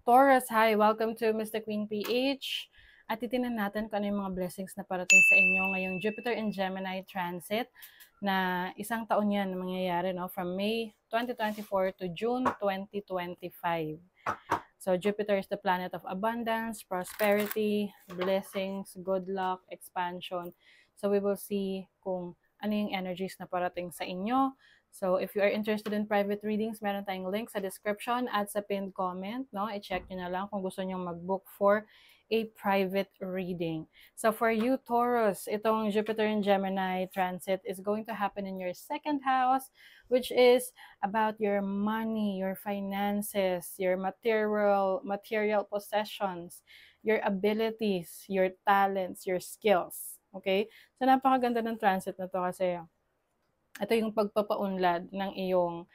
Taurus, hi! Welcome to Mr. Queen PH. At titingnan natin kung ano yung mga blessings na parating sa inyo ngayong Jupiter and Gemini transit na isang taon yan na mangyayari from May 2024 to June 2025. So Jupiter is the planet of abundance, prosperity, blessings, good luck, expansion. So we will see kung ano yung energies na parating sa inyo. So if you are interested in private readings, meron tayong link sa description at sa pinned comment. I-check nyo na lang kung gusto nyo mag-book for a private reading. So for you, Taurus, itong Jupiter and Gemini transit is going to happen in your second house, which is about your money, your finances, your material possessions, your abilities, your talents, your skills. Okay? So napakaganda ng transit na to kasi ito yung pagpapaunlad ng iyong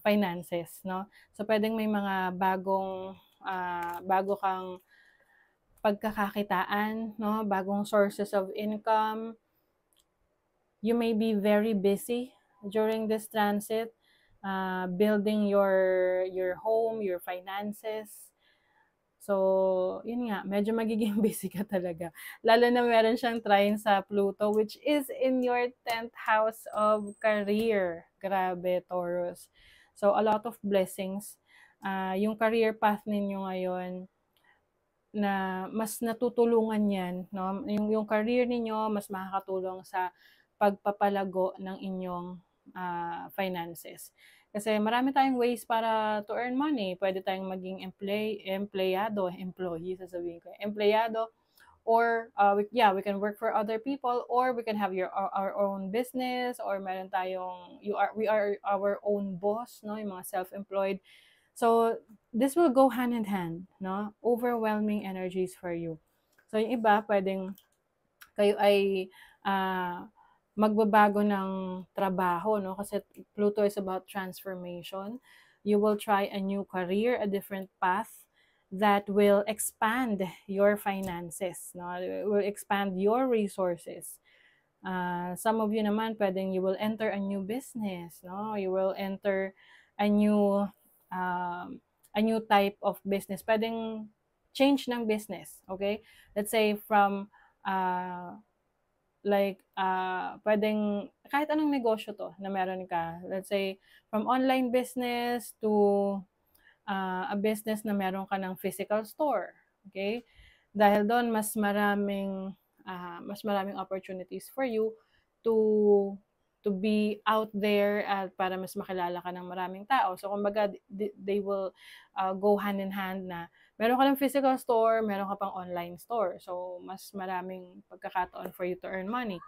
finances, no? So pwedeng may mga bago kang pagkakakitaan, no? Bagong sources of income. You may be very busy during this transit, building your home, your finances. So, yun nga, medyo magiging busy ka talaga. Lalo na meron siyang trine sa Pluto, which is in your 10th house of career. Grabe, Taurus. So, a lot of blessings. Yung career path ninyo ngayon, na mas natutulungan yan, no? Yung career ninyo, mas makakatulong sa pagpapalago ng inyong finances. Kasi marami tayong ways para to earn money. Pwede tayong maging employee, sasabihin ko. Empleyado, or we can work for other people, or we can have our own business, or meron tayong, we are our own boss, no? Yung mga self-employed. So, this will go hand in hand, no? Overwhelming energies for you. So, yung iba, pwedeng kayo ay magbabago ng trabaho, no? Kasi Pluto is about transformation. You will try a new career, a different path that will expand your finances, no? It will expand your resources. Some of you naman, pwedeng you will enter a new business, no? You will enter a new type of business. Pwedeng change ng business, okay? Let's say from pwedeng kahit anong negosyo to na meron ka. Let's say, from online business to a business na meron ka ng physical store. Okay? Dahil doon, mas maraming opportunities for you to be out there at para mas makilala ka ng maraming tao. So, kumbaga, they will go hand in hand na meron ka ng physical store, meron ka pang online store. So, mas maraming pagkakataon for you to earn money.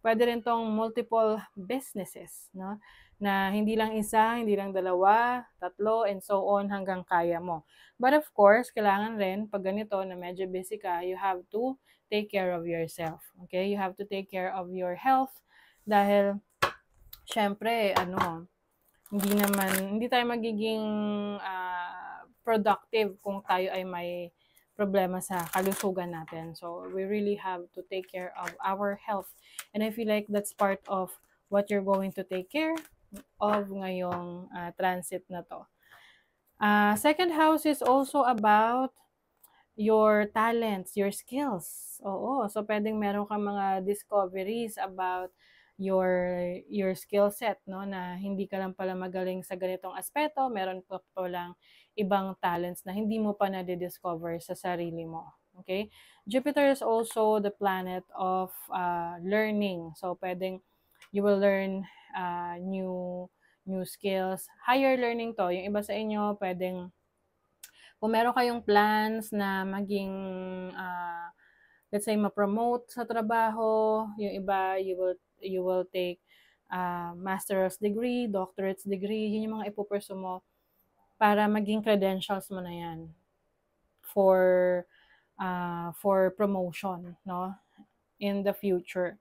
Pwede rin tong multiple businesses, no? Na hindi lang isa, hindi lang dalawa, tatlo, and so on hanggang kaya mo. But of course, kailangan rin, pag ganito na medyo busy ka, you have to take care of yourself. Okay? You have to take care of your health dahil, syempre, hindi tayo magiging productive kung tayo ay may problema sa kalusugan natin. So, we really have to take care of our health. And I feel like that's part of what you're going to take care of ngayong transit na to. Second house is also about your talents, your skills. Oo, so pwedeng meron kang mga discoveries about your skill set, no, na hindi ka lang pala magaling sa ganitong aspeto, meron pa palang ibang talents na hindi mo pa na-discover sa sarili mo. Okay? Jupiter is also the planet of learning. So pwedeng you will learn new skills. Higher learning to. Yung iba sa inyo, pwedeng kung meron kayong plans na maging let's say ma-promote sa trabaho, yung iba you will take master's degree, doctorate's degree, yun yung mga ipupursue mo para maging credentials mo na yan for promotion, no, in the future.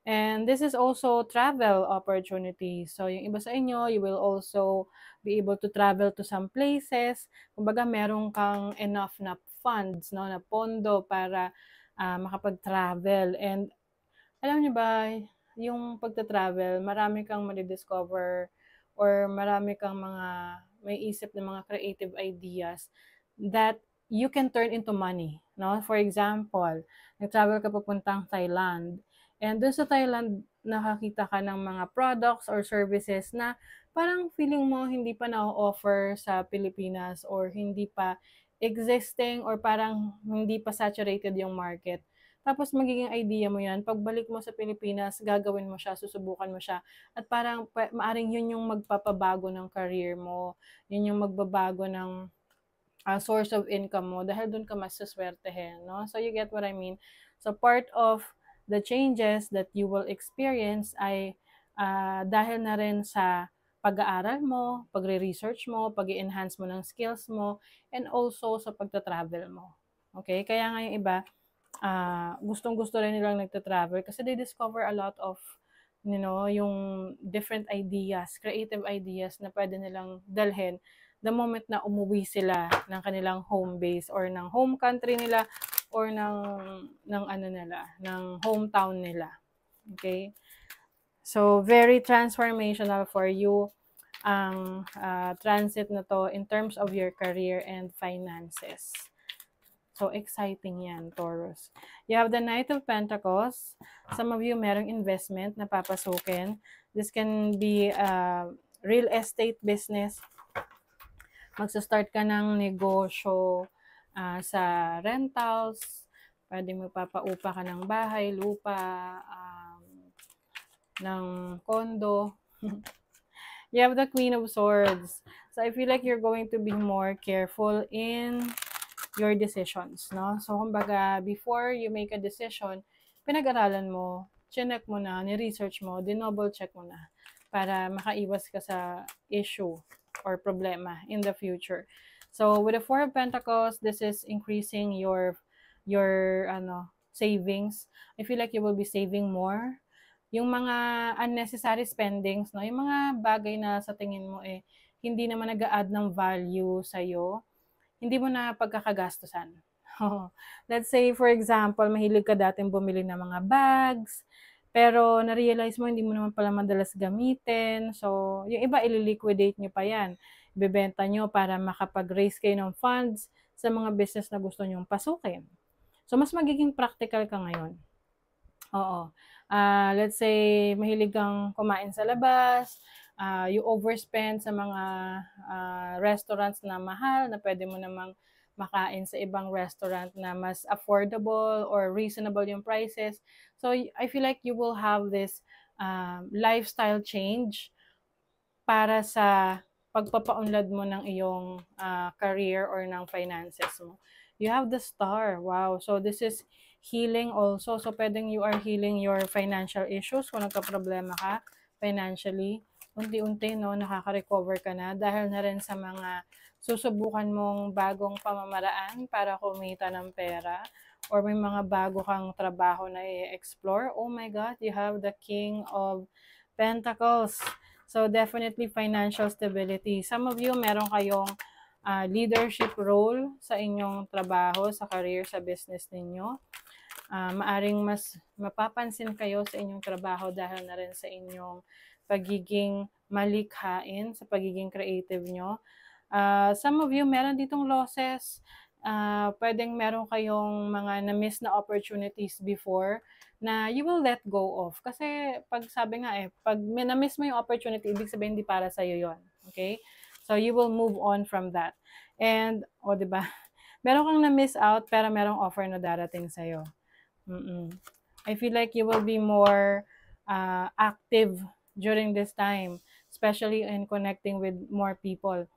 And this is also travel opportunities. So, yung iba sa inyo, you will also be able to travel to some places. Kumbaga, meron kang enough na funds, no, na pondo para makapag-travel. And alam niyo ba, yung pagta-travel, marami kang madidiscover or marami kang may isip ng mga creative ideas that you can turn into money, no? For example, nag-travel ka papuntang Thailand, and dun sa Thailand, nakakita ka ng mga products or services na parang feeling mo hindi pa na-offer sa Pilipinas or hindi pa existing or parang hindi pa saturated yung market. Tapos magiging idea mo yan, pagbalik mo sa Pilipinas, gagawin mo siya, susubukan mo siya, at parang maaring yun yung magpapabago ng career mo, yun yung magbabago ng source of income mo dahil dun ka mas suswertehin, no? So you get what I mean? So part of the changes that you will experience ay dahil na rin sa pag-aaral mo, pagre-research mo, pag-enhance mo ng skills mo, and also sa pagta-travel mo. Okay? Kaya nga yung iba, gustong-gusto rin nilang nagta-travel kasi they discover a lot of yung different ideas, creative ideas na pwede nilang dalhin the moment na umuwi sila ng kanilang home base or ng home country nila or ng hometown nila. Okay? So, very transformational for you ang transit na to in terms of your career and finances. So, exciting yan, Taurus. You have the Knight of Pentacles. Some of you merong investment na papasukin. This can be real estate business. Magsa-start ka ng negosyo sa rentals. Pwede mo papaupa ka ng bahay, lupa, ng condo. You have the Queen of Swords. So, I feel like you're going to be more careful in your decisions, no? So, kumbaga, before you make a decision, pinag-aralan mo, chinek mo na, ni-research mo, dinouble check mo na para makaiwas ka sa issue or problema in the future. So, with the Four of Pentacles, this is increasing your savings. I feel like you will be saving more. Yung mga unnecessary spendings, no? Yung mga bagay na sa tingin mo hindi naman nag-a-add ng value sa'yo, hindi mo na pagkakagastusan. Let's say, for example, mahilig ka dating bumili ng mga bags, pero na-realize mo hindi mo naman pala madalas gamitin. So, yung iba, ililiquidate nyo pa yan. Ibebenta nyo para makapag-raise kayo ng funds sa mga business na gusto nyong pasukin. So, mas magiging practical ka ngayon. Oo. Let's say, mahilig kang kumain sa labas, you overspend sa mga restaurants na mahal na pwede mo namang makain sa ibang restaurant na mas affordable or reasonable yung prices. So, I feel like you will have this lifestyle change para sa pagpapaunlad mo ng iyong career or ng finances mo. You have the Star. Wow. So, this is healing also. So, pwedeng you are healing your financial issues kung nagka-problema ka financially. Unti-unti, no, nakaka-recover ka na dahil na rin sa mga susubukan mong bagong pamamaraan para kumita ng pera or may mga bago kang trabaho na i-explore. Oh my God, you have the King of Pentacles. So, definitely financial stability. Some of you, meron kayong leadership role sa inyong trabaho, sa career, sa business ninyo. Maaring mas mapapansin kayo sa inyong trabaho dahil na rin sa inyong pagiging malikhain, sa pagiging creative nyo. Some of you, meron ditong losses. Pwedeng meron kayong mga na-miss na opportunities before na you will let go of. Kasi pag sabi nga pag na-miss mo yung opportunity, ibig sabihin hindi para sa'yo yon. Okay? So, you will move on from that. And, diba? Meron kang na-miss out, pero merong offer na darating sa'yo. I feel like you will be more active during this time, especially in connecting with more people.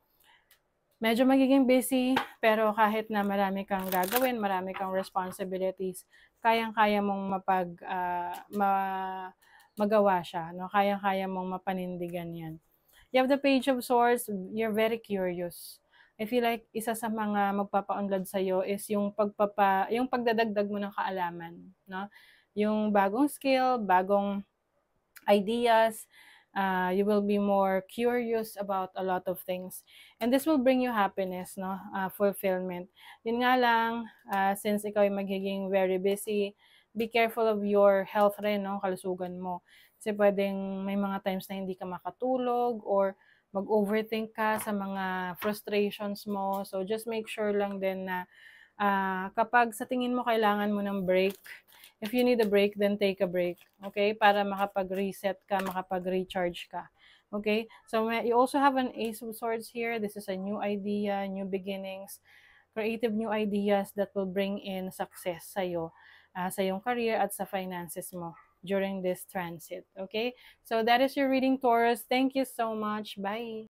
Medyo magiging busy, pero kahit na marami kang gagawin, marami kang responsibilities, kayang-kaya mong magawa siya, no? Kayang-kaya mong mapanindigan yan. You have the Page of Swords, you're very curious. I feel like isa sa mga magpapaunlad sa'yo is yung pagdadagdag mo ng kaalaman, no? Yung bagong skill, bagong ideas, you will be more curious about a lot of things. And this will bring you happiness, no? Fulfillment. Yun nga lang, since ikaw ay magiging very busy, be careful of your health rin, no? Kalusugan mo. Kasi pwedeng may mga times na hindi ka makatulog or mag-overthink ka sa mga frustrations mo. So, just make sure lang din na kapag sa tingin mo kailangan mo ng break, if you need a break, then take a break. Okay? Para makapag-reset ka, makapag-recharge ka. Okay? So, you also have an Ace of Swords here. This is a new idea, new beginnings, creative new ideas that will bring in success sa'yo, sa iyong career at sa finances mo during this transit. Okay? So, that is your reading, Taurus. Thank you so much. Bye!